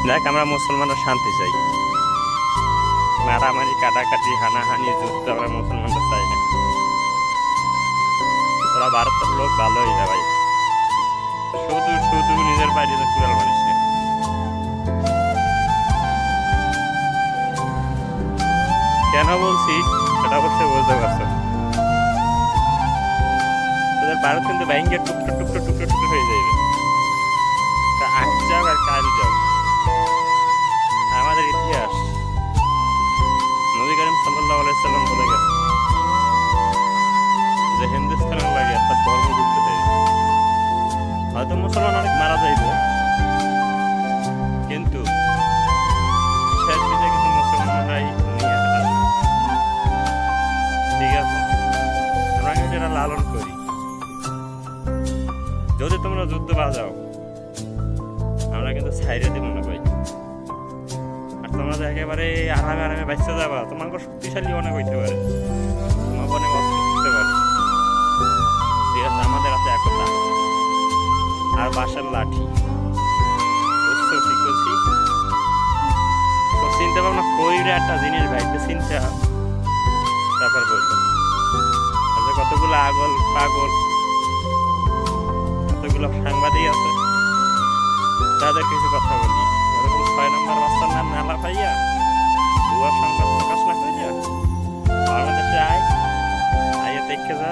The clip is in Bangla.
দেখ, আমরা মুসলমানরা শান্তি চাই, মারামারি কাটাকাটি হানাহানি যুদ্ধ আমরা মুসলমানরা চাই না। ওরা ভারতের লোক ভালোই না ভাই, শুধু শুধু নিজের বাইরে কুড়াল মানুষ না। কেন বলছি সেটা অবশ্যই বুঝতে পারছো। তোদের ভারত কিন্তু ব্যাংকের টুকরো টুকরো টুকরো টুকরো হয়ে যাবে। তা আজ যাও আর কাল যাও, আমাদের ইতিহাস নবী করিম সাল্লাল্লাহু আলাইহি সাল্লাম বলে গেছে যে হিন্দুস্তানের লাগে একটা ধর্ম যুক্ত হয়ে যাবে। হয়তো মুসলমান অনেক মারা যাইব, কিন্তু শেষ বিজয় কিন্তু মুসলমানরাই নিয়ে আসবে। ঠিক আছে, আমরা কিন্তু এটা লালন করি। যদি তোমরা যুদ্ধ বাজাও আমরা কিন্তু ছাইরে দিব না ভাই। আর তোমরা যে একেবারে আরামে আরামে বাঁচতে যাবা, তোমাকে শক্তিশালী অনেক হইতে পারে, তোমাকে অনেক অস্ত্র করতে পারে। ঠিক আছে, আমাদের হাতে একতা আর বাঁশের লাঠি, বুঝছো? ঠিক বলছি তো। চিন্তা ভাবনা কইরে একটা জিনিস ভাইতে চিন্তা তারপর বললো। আর যে কতগুলো আগল পাগল, কতগুলো সাংবাদিক আছে, তাদের কিছু কথা বলি। ওরকম 6 নম্বর বাচ্চার নাম নালা পাইয়া ভুয়া সংবাদ প্রকাশ না করিয়া বাংলাদেশে আয়, আইয়া দেখে যা